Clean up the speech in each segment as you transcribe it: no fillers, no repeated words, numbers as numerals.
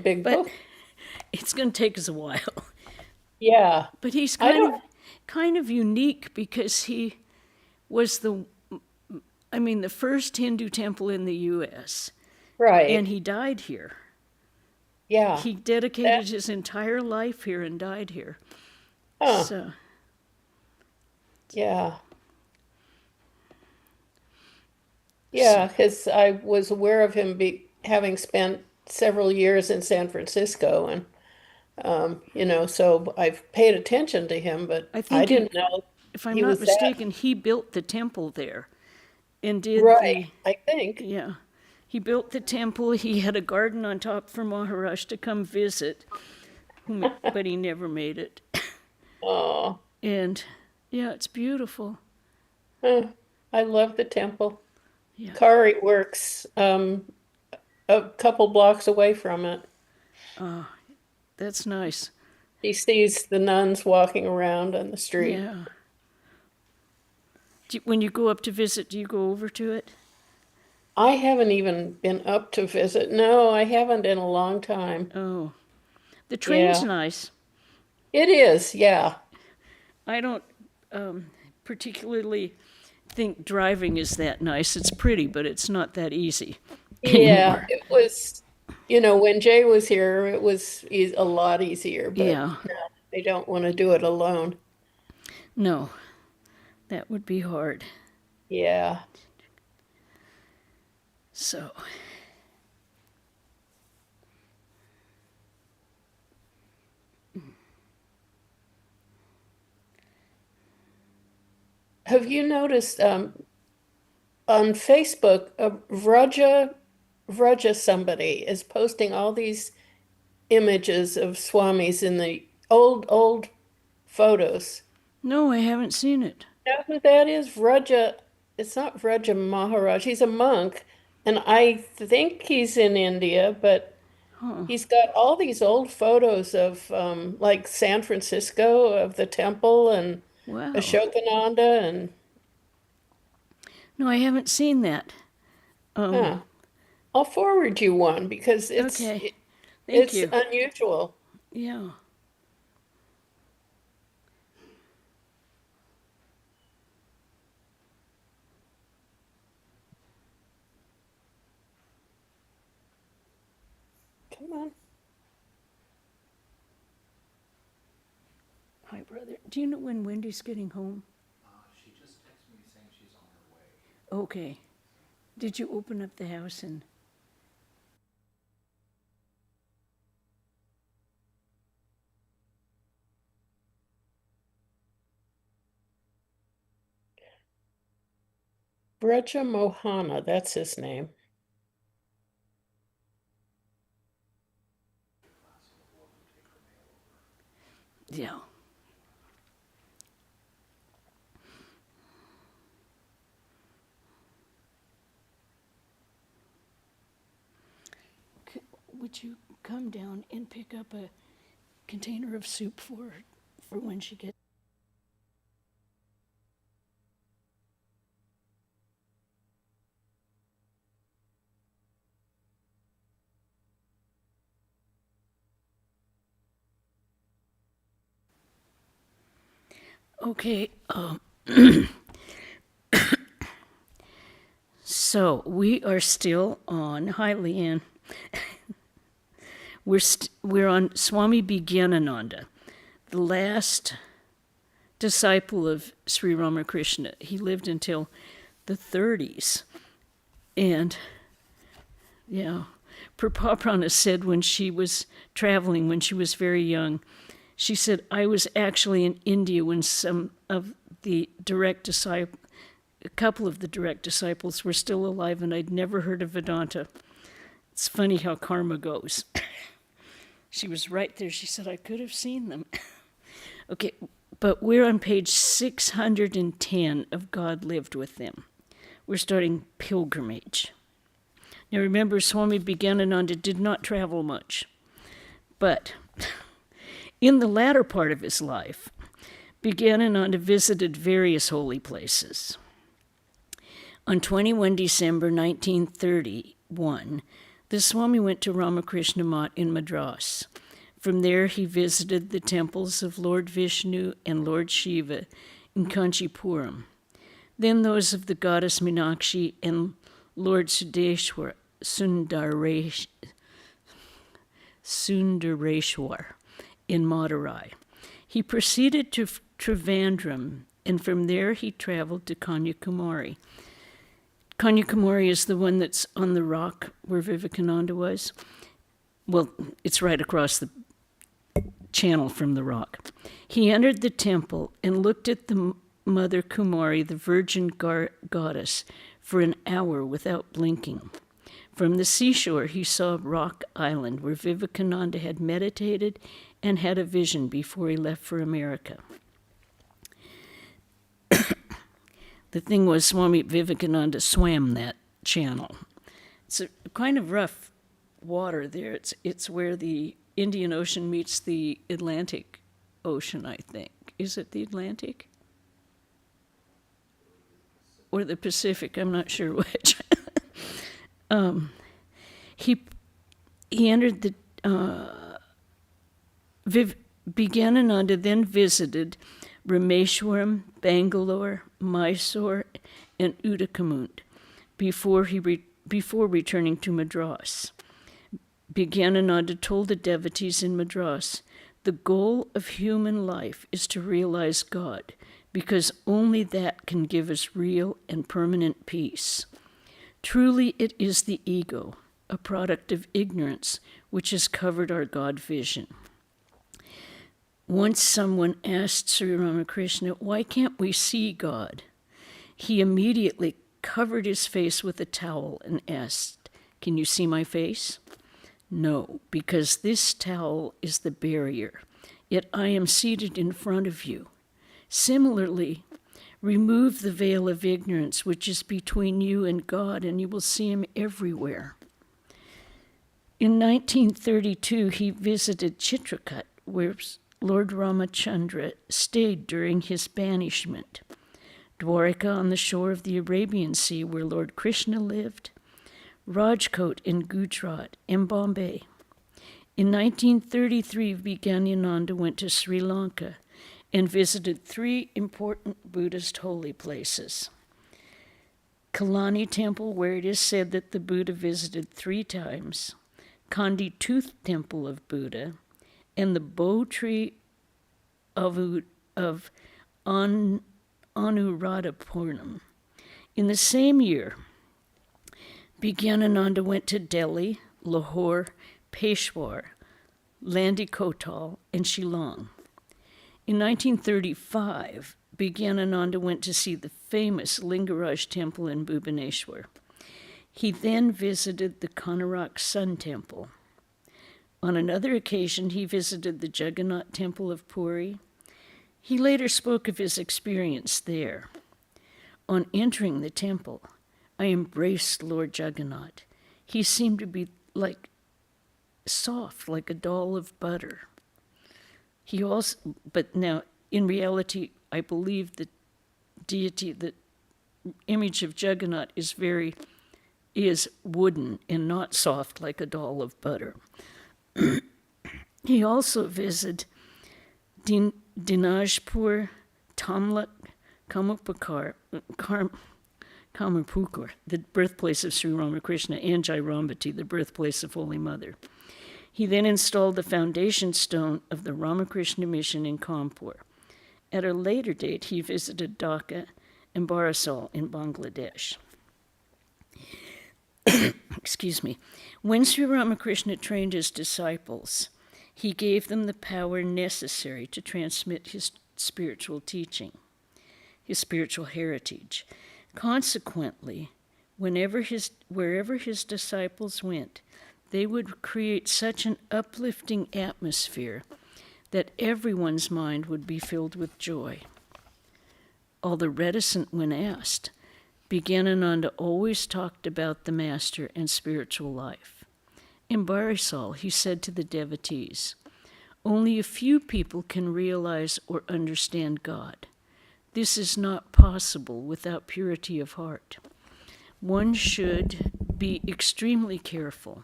big but book. it's going to take us a while. Yeah. But he's I don't, kind of unique because he was the first Hindu temple in the U.S. and right. he died here. Yeah. He That, dedicated his entire life here and died here. huh. So, Yeah. so Yeah, because I was aware of him having spent several years in San Francisco, and so I've paid attention to him, but I I think didn't know if I'm he not was that mistaken, he built the temple there and did right, I think. yeah, he built the temple. He had a garden on top for Maharaj to come visit, but he never made it. Oh, And yeah, it's beautiful. huh. I love the temple. Yeah. Kari works a couple blocks away from it. That's nice. He sees the nuns walking around on the street. Yeah. When you go up to visit, do you go over to it? I haven't even been up to visit. No, I haven't in a long time. Oh, the train's Yeah, nice. it is. Yeah. I don't particularly think driving is that nice. It's pretty, but it's not that easy Yeah, anymore. it was, when Jay was here, it was a lot easier, but Yeah. no, I don't want to do it alone. No, that would be hard. Yeah. So, Have you noticed on Facebook, Vraja somebody is posting all these images of swamis in the old photos. no, I haven't seen it. You know who that is? Vraja, it's not Vraja Maharaj. He's a monk, and I think he's in India, but Huh. he's got all these old photos of like San Francisco of the temple and Wow. Ashokananda and No, I haven't seen that. huh. I'll forward you one because Okay. Thank it's you. unusual. Yeah. Come on. Hi, brother. Do you know when Wendy's getting home? She just texted me saying she's on her way. Okay. Did you open up the house and Braja Mohana, that's his name. yeah. Would you come down and pick up a container of soup for when she gets Okay, so we are still on. Hi, Leanne. We're on Swami Vijnanananda, the last disciple of Sri Ramakrishna. He lived until the 30s, and yeah, Prabhupada said when she was traveling, when she was very young, she said, I was actually in India when some of the direct disciples, a couple of the direct disciples were still alive, and I'd never heard of Vedanta. It's funny how karma goes. She was right there. She said, I could have seen them. Okay, but we're on page 610 of God Lived with Them. We're starting pilgrimage. Now remember, Swami Vijnanananda did not travel much, but in the latter part of his life, Vijnanananda visited various holy places. On 21 December 1931, The Swami went to Ramakrishna Math in Madras. From there, he visited the temples of Lord Vishnu and Lord Shiva in Kanchipuram, then those of the goddess Meenakshi and Lord Sundareshwar in Madurai. He proceeded to Trivandrum, and from there he traveled to Kanyakumari. Kanyakumari is the one that's on the rock where Vivekananda was. Well, it's right across the channel from the rock. He entered the temple and looked at the Mother Kumari, the virgin goddess, for an hour without blinking. From the seashore, he saw Rock Island, where Vivekananda had meditated and had a vision before he left for America. The thing was, Swami Vivekananda swam that channel. It's a kind of rough water there. It's where the Indian Ocean meets the Atlantic Ocean, I think. Is it the Atlantic? Or the Pacific? I'm not sure which. He entered the... Vijnanananda then visited Rameshwaram, Bangalore, Mysore, and Udakamund before returning to Madras. Vijnanananda told the devotees in Madras, the goal of human life is to realize God, because only that can give us real and permanent peace. Truly it is the ego, a product of ignorance, which has covered our God vision. Once someone asked Sri Ramakrishna, why can't we see God? He immediately covered his face with a towel and asked, can you see my face? No, because this towel is the barrier, yet I am seated in front of you. Similarly, remove the veil of ignorance which is between you and God, and you will see him everywhere. In 1932, he visited Chitrakat, where Lord Ramachandra stayed during his banishment, Dwarka on the shore of the Arabian Sea, where Lord Krishna lived, Rajkot in Gujarat, and Bombay. In 1933, Vijnanananda went to Sri Lanka and visited 3 important Buddhist holy places. Kalani Temple, where it is said that the Buddha visited 3 times, Kandi Tooth Temple of Buddha, and the Bow Tree of Anuradhapurnam. In the same year, Vijnanananda went to Delhi, Lahore, Peshawar, Landi Kotal, and Shillong. In 1935, Vijnanananda went to see the famous Lingaraj Temple in Bhubaneswar. He then visited the Konarak Sun Temple. On another occasion, he visited the Jagannath Temple of Puri. He later spoke of his experience there. On entering the temple, I embraced Lord Jagannath. He seemed to be soft, like a doll of butter. But now, in reality, I believe the deity, the image of Jagannath is wooden and not soft like a doll of butter. He also visited Dinajpur, Tamluk, Kamapukar, the birthplace of Sri Ramakrishna, and Jairambati, the birthplace of Holy Mother. He then installed the foundation stone of the Ramakrishna Mission in Kanpur. At a later date, he visited Dhaka and Barisal in Bangladesh. Excuse me. When Sri Ramakrishna trained his disciples, he gave them the power necessary to transmit his spiritual teaching, his spiritual heritage. Consequently, wherever his disciples went, they would create such an uplifting atmosphere that everyone's mind would be filled with joy. Although reticent when asked, Vijnanananda always talked about the Master and spiritual life. In Barisal, he said to the devotees, only a few people can realize or understand God. This is not possible without purity of heart. One should be extremely careful.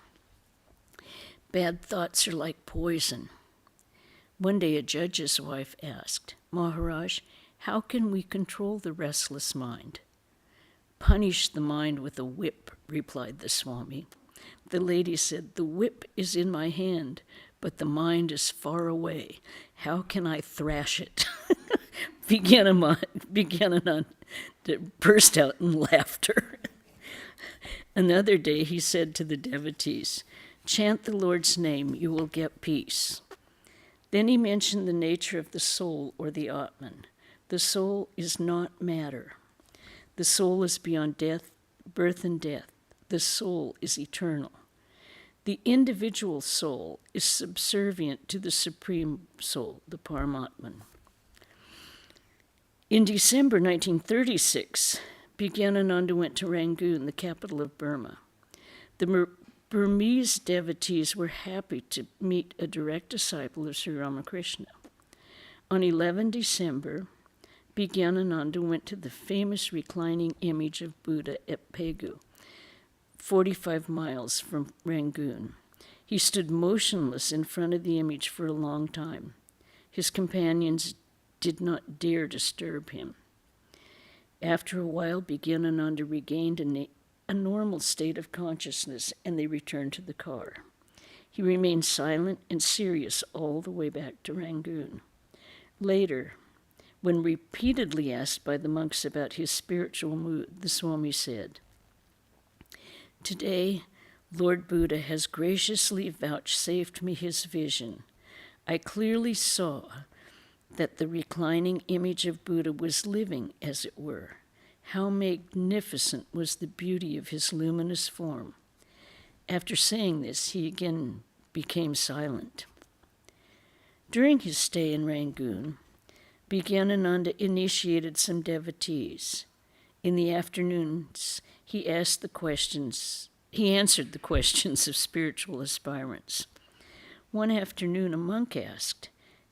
Bad thoughts are like poison. One day a judge's wife asked, Maharaj, how can we control the restless mind? Punish the mind with a whip, replied the Swami. The lady said, the whip is in my hand, but the mind is far away. How can I thrash it? Vijnanananda burst out in laughter. Another day he said to the devotees, chant the Lord's name, you will get peace. Then he mentioned the nature of the soul or the Atman. The soul is not matter. The soul is beyond death, birth and death. The soul is eternal. The individual soul is subservient to the supreme soul, the Paramatman. In December 1936, Vijnanananda went to Rangoon, the capital of Burma. The Burmese devotees were happy to meet a direct disciple of Sri Ramakrishna. On 11 December, Vijnanananda went to the famous reclining image of Buddha at Pegu, 45 miles from Rangoon. He stood motionless in front of the image for a long time. His companions did not dare disturb him. After a while, Vijnanananda regained a normal state of consciousness, and they returned to the car. He remained silent and serious all the way back to Rangoon. Later, when repeatedly asked by the monks about his spiritual mood, the Swami said, today, Lord Buddha has graciously vouchsafed me his vision. I clearly saw that the reclining image of Buddha was living, as it were. How magnificent was the beauty of his luminous form. After saying this, he again became silent. During his stay in Rangoon, Vijnanananda initiated some devotees. In the afternoons, he answered the questions of spiritual aspirants. One afternoon, a monk asked,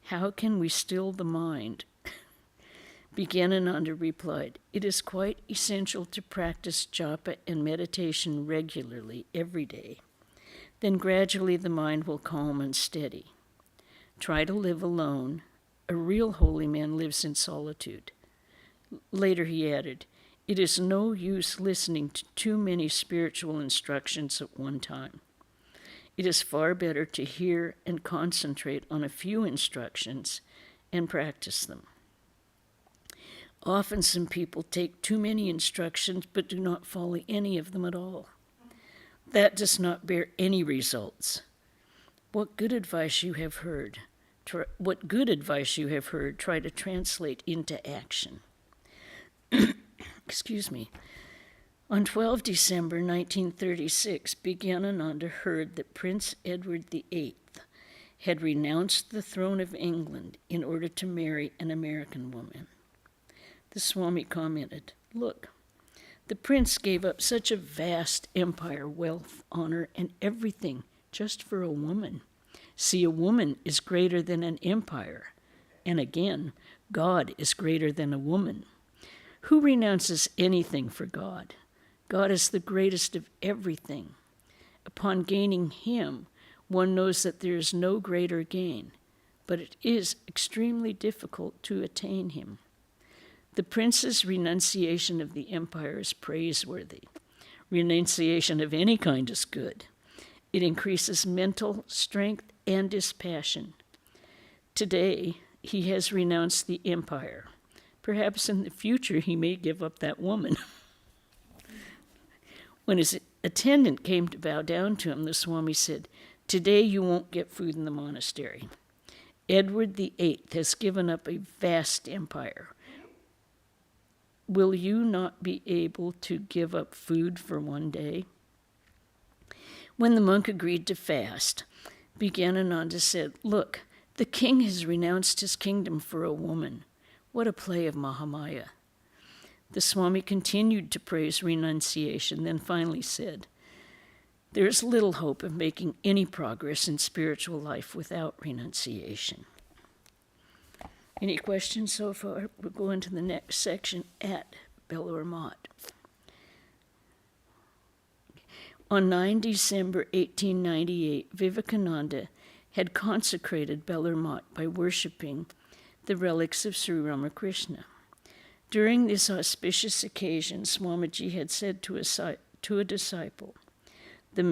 how can we still the mind? Vijnanananda replied, it is quite essential to practice japa and meditation regularly every day. Then gradually the mind will calm and steady. Try to live alone. A real holy man lives in solitude. Later he added, it is no use listening to too many spiritual instructions at one time. It is far better to hear and concentrate on a few instructions and practice them. Often some people take too many instructions but do not follow any of them at all. That does not bear any results. What good advice you have heard, try to translate into action. Excuse me. On 12 December 1936, Vijnanananda heard that Prince Edward VIII had renounced the throne of England in order to marry an American woman. The Swami commented, look, the prince gave up such a vast empire, wealth, honor, and everything just for a woman. See, a woman is greater than an empire. And again, God is greater than a woman. Who renounces anything for God? God is the greatest of everything. Upon gaining him, one knows that there is no greater gain, but it is extremely difficult to attain him. The prince's renunciation of the empire is praiseworthy. Renunciation of any kind is good. It increases mental strength and dispassion. Today, he has renounced the empire. Perhaps in the future he may give up that woman. When his attendant came to bow down to him, the Swami said, today you won't get food in the monastery. Edward VIII has given up a vast empire. Will you not be able to give up food for one day? When the monk agreed to fast, Vijnanananda said, look, the king has renounced his kingdom for a woman. What a play of Mahamaya. The Swami continued to praise renunciation, then finally said, there is little hope of making any progress in spiritual life without renunciation. Any questions so far? We'll go into the next section at Belur Mat. On 9 December 1898, Vivekananda had consecrated Bellarmine by worshipping the relics of Sri Ramakrishna. During this auspicious occasion, Swamiji had said to a disciple, "The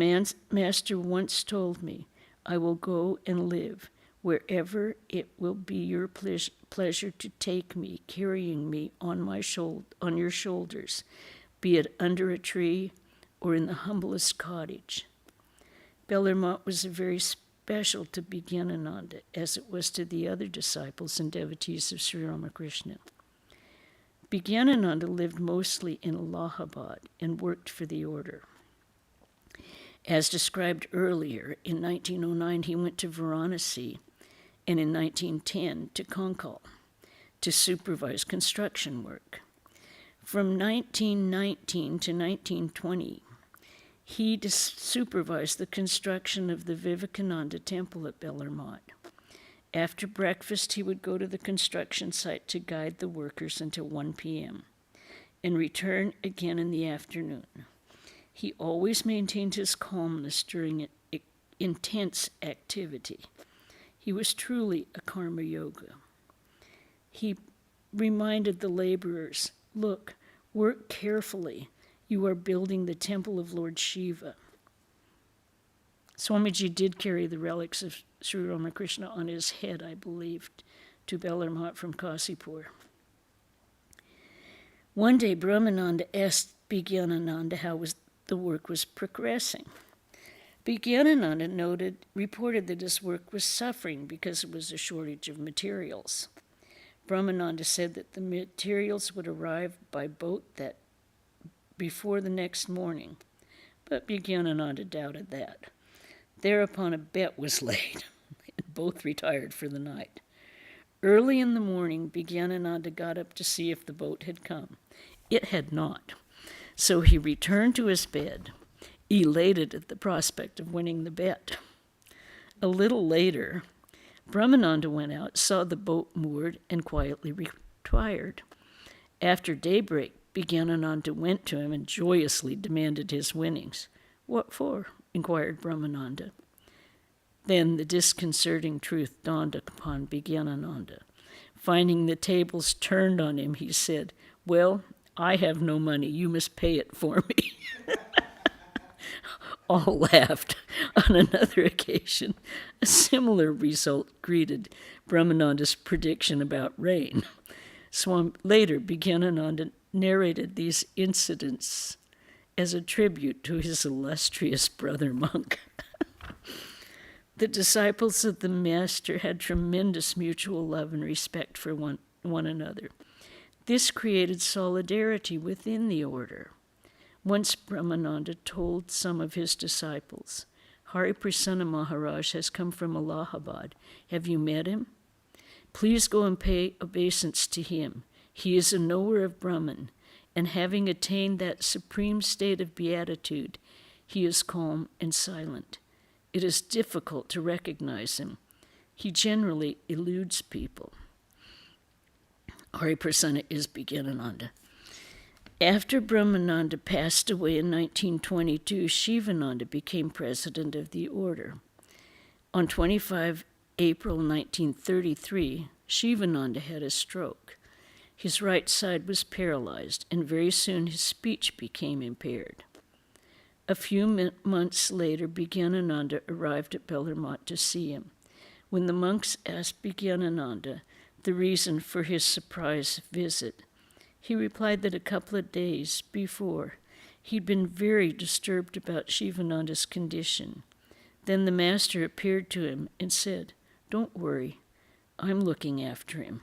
master once told me, I will go and live wherever it will be your pleasure to take me, carrying me on your shoulders, be it under a tree or in the humblest cottage." Bellarmine was very special to Vijnanananda, as it was to the other disciples and devotees of Sri Ramakrishna. Vijnanananda lived mostly in Allahabad and worked for the order. As described earlier, in 1909 he went to Varanasi, and in 1910 to Konkal to supervise construction work. From 1919 to 1920, he supervised the construction of the Vivekananda temple at Bellarmine. After breakfast, he would go to the construction site to guide the workers until 1 p.m. and return again in the afternoon. He always maintained his calmness during intense activity. He was truly a karma yoga. He reminded the laborers, "Look, work carefully. You are building the temple of Lord Shiva." Swamiji did carry the relics of Sri Ramakrishna on his head, I believe, to Bellarmine from Kasipur. One day, Brahmananda asked Vijnanananda how the work was progressing. Vijnanananda reported that his work was suffering because there was a shortage of materials. Brahmananda said that the materials would arrive by boat before the next morning, but Vijnanananda doubted that. Thereupon a bet was laid, and both retired for the night. Early in the morning, Vijnanananda got up to see if the boat had come. It had not. So he returned to his bed, elated at the prospect of winning the bet. A little later, Brahmananda went out, saw the boat moored, and quietly retired. After daybreak, Vijnanananda went to him and joyously demanded his winnings. "What for?" inquired Brahmananda. Then the disconcerting truth dawned upon Vijnanananda. Finding the tables turned on him, he said, "Well, I have no money. You must pay it for me." All laughed. On another occasion, a similar result greeted Brahmananda's prediction about rain. Later, Vijnanananda narrated these incidents as a tribute to his illustrious brother monk. The disciples of the Master had tremendous mutual love and respect for one another. This created solidarity within the order. Once Brahmananda told some of his disciples, "Hari Prasanna Maharaj has come from Allahabad. Have you met him? Please go and pay obeisance to him. He is a knower of Brahman, and having attained that supreme state of beatitude, he is calm and silent. It is difficult to recognize him. He generally eludes people." Hari Prasanna is Vijnanananda. After Brahmananda passed away in 1922, Shivananda became president of the order. On 25 April 1933, Shivananda had a stroke. His right side was paralyzed, and very soon his speech became impaired. A few months later, Vijnanananda arrived at Bellarmine to see him. When the monks asked Vijnanananda the reason for his surprise visit, he replied that a couple of days before, he'd been very disturbed about Shivananda's condition. Then the master appeared to him and said, "Don't worry, I'm looking after him."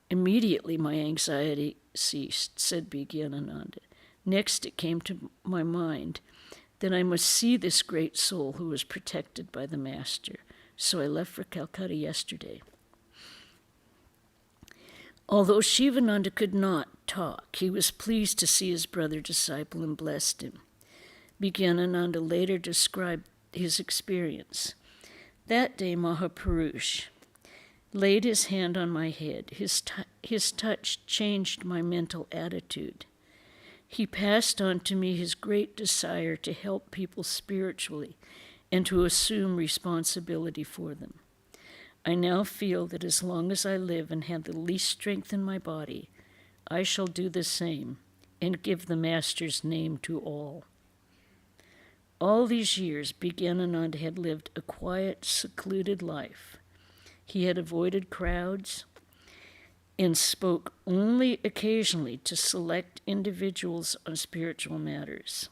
Immediately my anxiety ceased, said Vijnanananda. Next it came to my mind that I must see this great soul who was protected by the master. So I left for Calcutta yesterday. Although Shivananda could not talk, he was pleased to see his brother disciple and blessed him. Vijnanananda later described his experience. That day Mahapurush laid his hand on my head. His touch changed my mental attitude. He passed on to me his great desire to help people spiritually and to assume responsibility for them. I now feel that as long as I live and have the least strength in my body, I shall do the same and give the Master's name to all. All these years, Vijnanananda had lived a quiet, secluded life. He had avoided crowds and spoke only occasionally to select individuals on spiritual matters.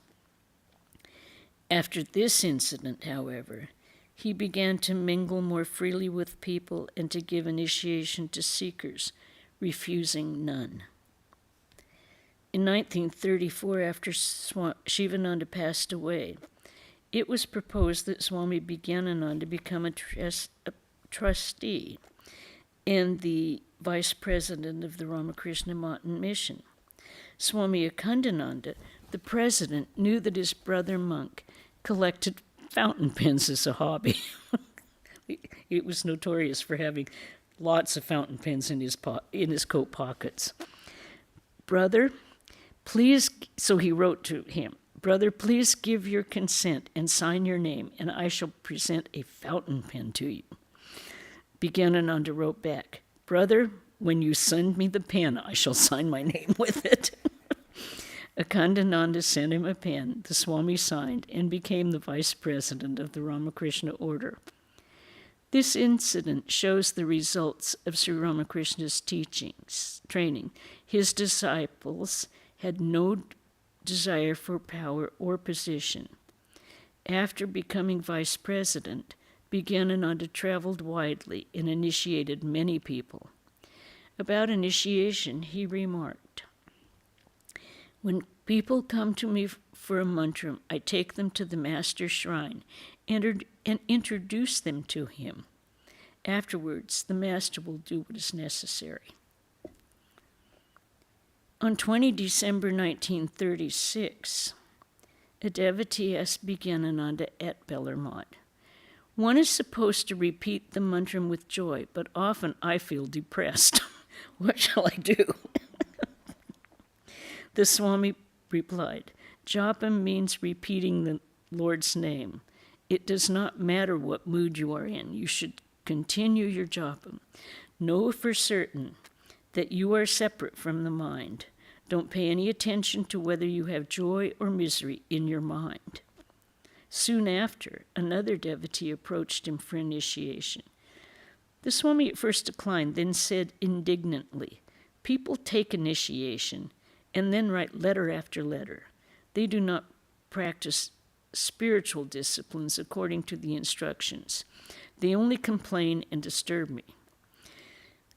After this incident, however, he began to mingle more freely with people and to give initiation to seekers, refusing none. In 1934, after Shivananda passed away, it was proposed that Swami Vijnanananda become a trustee and the vice president of the Ramakrishna Mountain Mission. Swami Chetanananda, the president, knew that his brother monk collected fountain pens as a hobby. It was notorious for having lots of fountain pens in his coat pockets. Brother, please, so he wrote to him, Brother, please give your consent and sign your name, and I shall present a fountain pen to you. Vijnanananda wrote back, Brother, when you send me the pen, I shall sign my name with it. Akhandananda sent him a pen, the Swami signed, and became the vice president of the Ramakrishna order. This incident shows the results of Sri Ramakrishna's training. His disciples had no desire for power or position. After becoming vice president, Vijnanananda traveled widely and initiated many people. About initiation, he remarked, When people come to me for a mantram, I take them to the Master's shrine and introduce them to him. Afterwards, the Master will do what is necessary. On 20 December 1936, a devotee asked Vijnanananda at Bellarmont, One is supposed to repeat the mantram with joy, but often I feel depressed. What shall I do? The Swami replied, Japa means repeating the Lord's name. It does not matter what mood you are in. You should continue your japa. Know for certain that you are separate from the mind. Don't pay any attention to whether you have joy or misery in your mind. Soon after, another devotee approached him for initiation. The Swami at first declined, then said indignantly, People take initiation and then write letter after letter. They do not practice spiritual disciplines according to the instructions. They only complain and disturb me.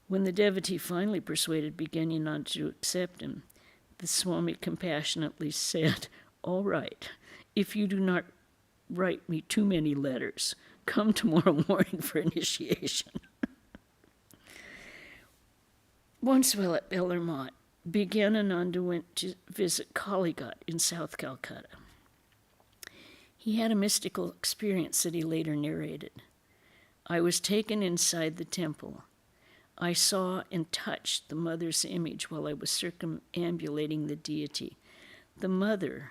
When the devotee finally persuaded Vijnanananda to accept him, the Swami compassionately said, All right, if you do not write me too many letters, come tomorrow morning for initiation. Once while at Bellarmont, Vijnanananda went to visit Kalighat in South Calcutta. He had a mystical experience that he later narrated. I was taken inside the temple. I saw and touched the mother's image while I was circumambulating the deity. The mother,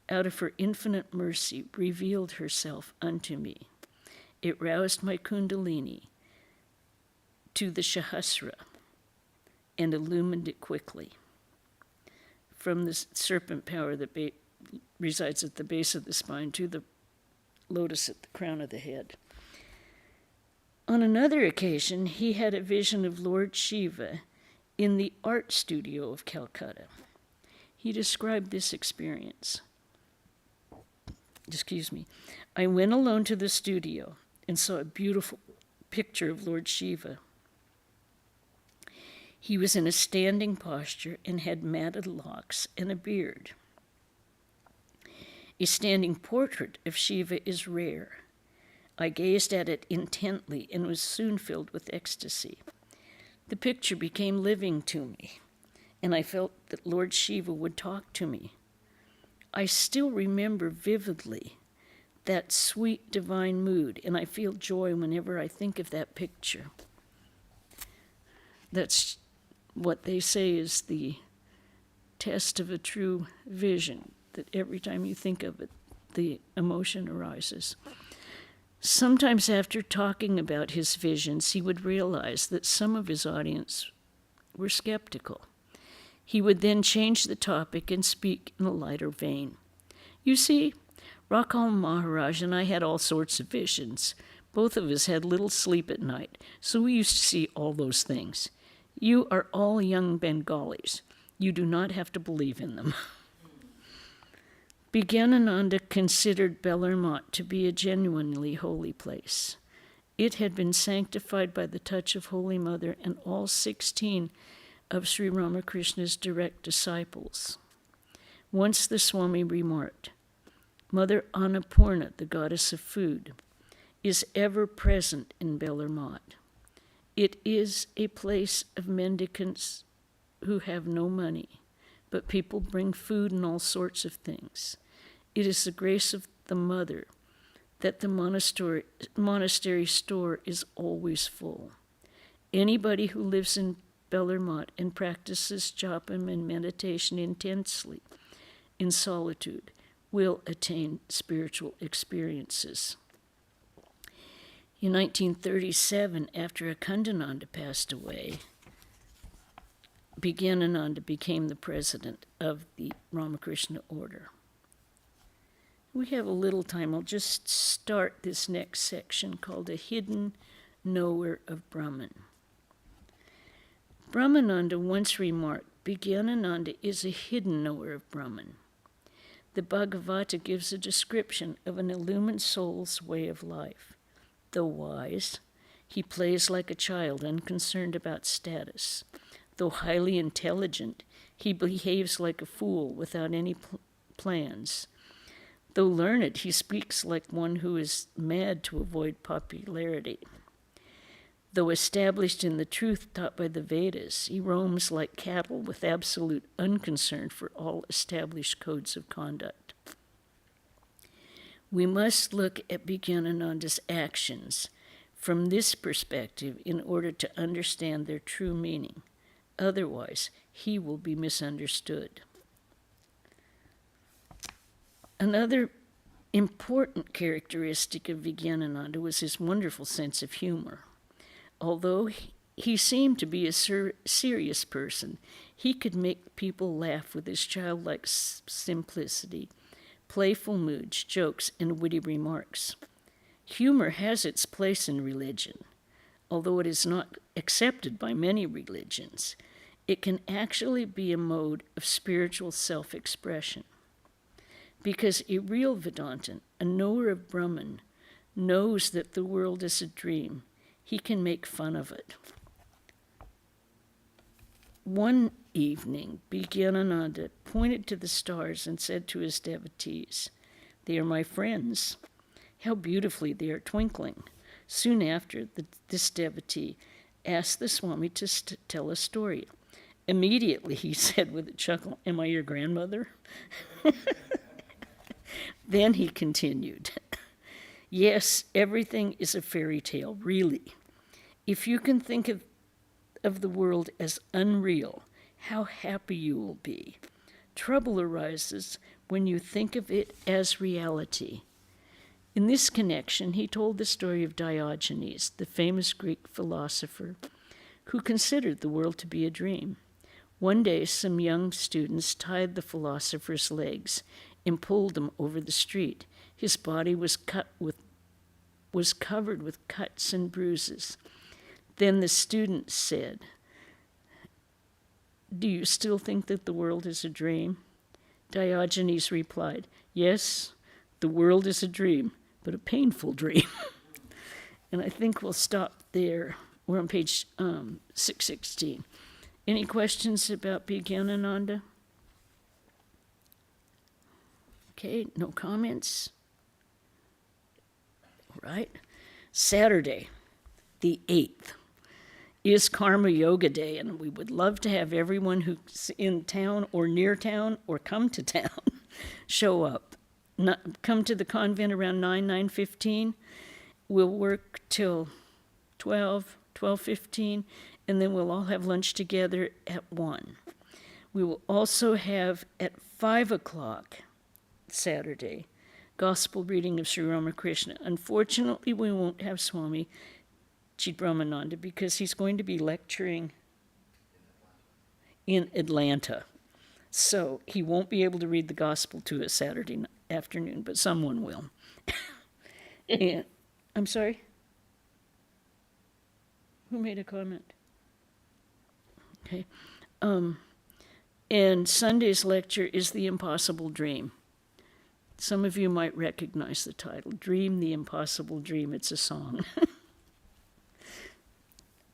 out of her infinite mercy, revealed herself unto me. It roused my kundalini to the Sahasra and illumined it quickly. From the serpent power that resides at the base of the spine to the lotus at the crown of the head. On another occasion, he had a vision of Lord Shiva in the art studio of Calcutta. He described this experience. I went alone to the studio and saw a beautiful picture of Lord Shiva. He was in a standing posture and had matted locks and a beard. A standing portrait of Shiva is rare. I gazed at it intently and was soon filled with ecstasy. The picture became living to me, and I felt that Lord Shiva would talk to me. I still remember vividly that sweet divine mood, and I feel joy whenever I think of that picture. That's what they say is the test of a true vision, that every time you think of it, the emotion arises. Sometimes after talking about his visions, he would realize that some of his audience were skeptical. He would then change the topic and speak in a lighter vein. You see, Rakal Maharaj and I had all sorts of visions. Both of us had little sleep at night, so we used to see all those things. You are all young Bengalis. You do not have to believe in them. Vijnanananda considered Bellarmont to be a genuinely holy place. It had been sanctified by the touch of Holy Mother and all 16 of Sri Ramakrishna's direct disciples. Once the Swami remarked, Mother Annapurna, the goddess of food, is ever present in Bellarmont. It is a place of mendicants who have no money, but people bring food and all sorts of things. It is the grace of the Mother that the monastery store is always full. Anybody who lives in Bellarmont and practices japa and meditation intensely in solitude will attain spiritual experiences. In 1937, after Akhandananda passed away, Vijnanananda became the president of the Ramakrishna order. We have a little time. I'll just start this next section called A Hidden Knower of Brahman. Brahmananda once remarked, Vijnanananda is a hidden knower of Brahman. The Bhagavata gives a description of an illumined soul's way of life. Though wise, he plays like a child, unconcerned about status. Though highly intelligent, he behaves like a fool without any plans. Though learned, he speaks like one who is mad to avoid popularity. Though established in the truth taught by the Vedas, he roams like cattle with absolute unconcern for all established codes of conduct. We must look at Vijnanananda's actions from this perspective in order to understand their true meaning. Otherwise, he will be misunderstood. Another important characteristic of Vijnanananda was his wonderful sense of humor. Although he seemed to be a serious person, he could make people laugh with his childlike simplicity, playful moods, jokes, and witty remarks. Humor has its place in religion. Although it is not accepted by many religions, it can actually be a mode of spiritual self-expression. Because a real Vedantan, a knower of Brahman, knows that the world is a dream, he can make fun of it. One evening, Vijnanananda pointed to the stars and said to his devotees, "They are my friends. How beautifully they are twinkling." Soon after, this devotee asked the Swami to tell a story. Immediately, he said with a chuckle, "Am I your grandmother?" Then he continued, "Yes, everything is a fairy tale, really. If you can think of the world as unreal, how happy you will be. Trouble arises when you think of it as reality." In this connection, he told the story of Diogenes, the famous Greek philosopher, who considered the world to be a dream. One day, some young students tied the philosopher's legs and pulled him over the street. His body was covered with cuts and bruises. Then the students said, "Do you still think that the world is a dream?" Diogenes replied, "Yes, the world is a dream, but a painful dream." And I think we'll stop there. We're on page 616. Any questions about Vijnanananda? Okay, no comments. All right. Saturday, the 8th, is Karma Yoga Day, and we would love to have everyone who's in town or near town or come to town show up. Come to the convent around 9:15. We'll work till 12:15, and then we'll all have lunch together at 1. We will also have at 5 o'clock Saturday, gospel reading of Sri Ramakrishna. Unfortunately, we won't have Swami Chetanananda because he's going to be lecturing in Atlanta. So he won't be able to read the gospel to us Saturday afternoon, but someone will. And I'm sorry? Who made a comment? Okay. And Sunday's lecture is The Impossible Dream. Some of you might recognize the title, Dream the Impossible Dream. It's a song.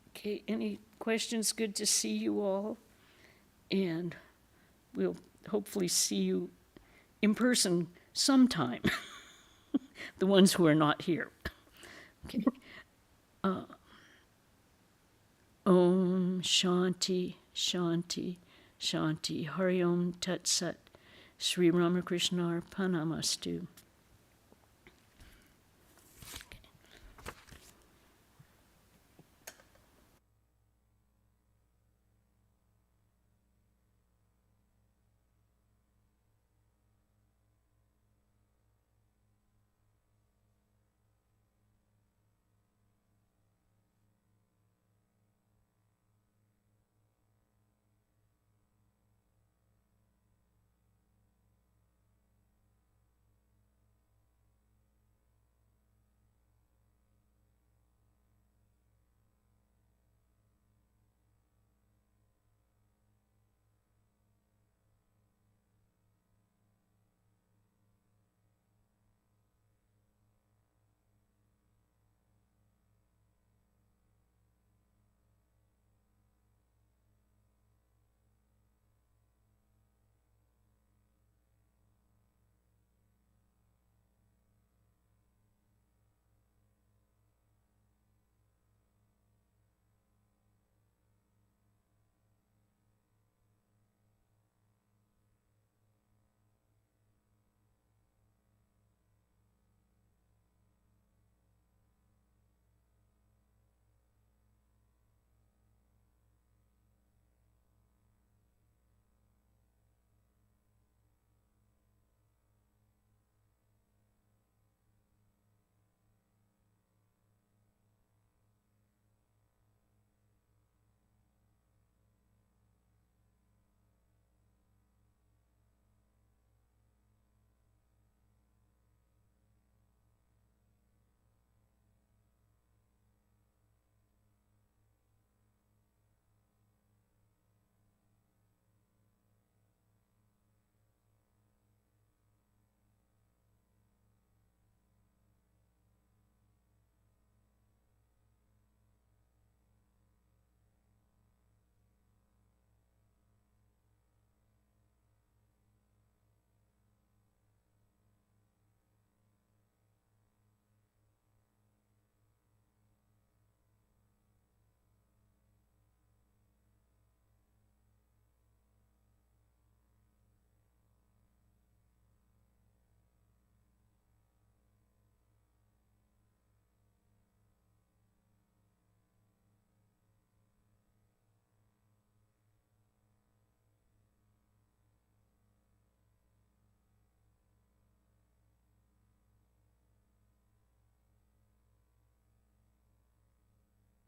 Okay, any questions? Good to see you all. And we'll hopefully see you in person sometime. The ones who are not here. Okay. Om Shanti, Shanti, Shanti. Hari Om Tat Sat. Sri Ramakrishna Arpanamastu.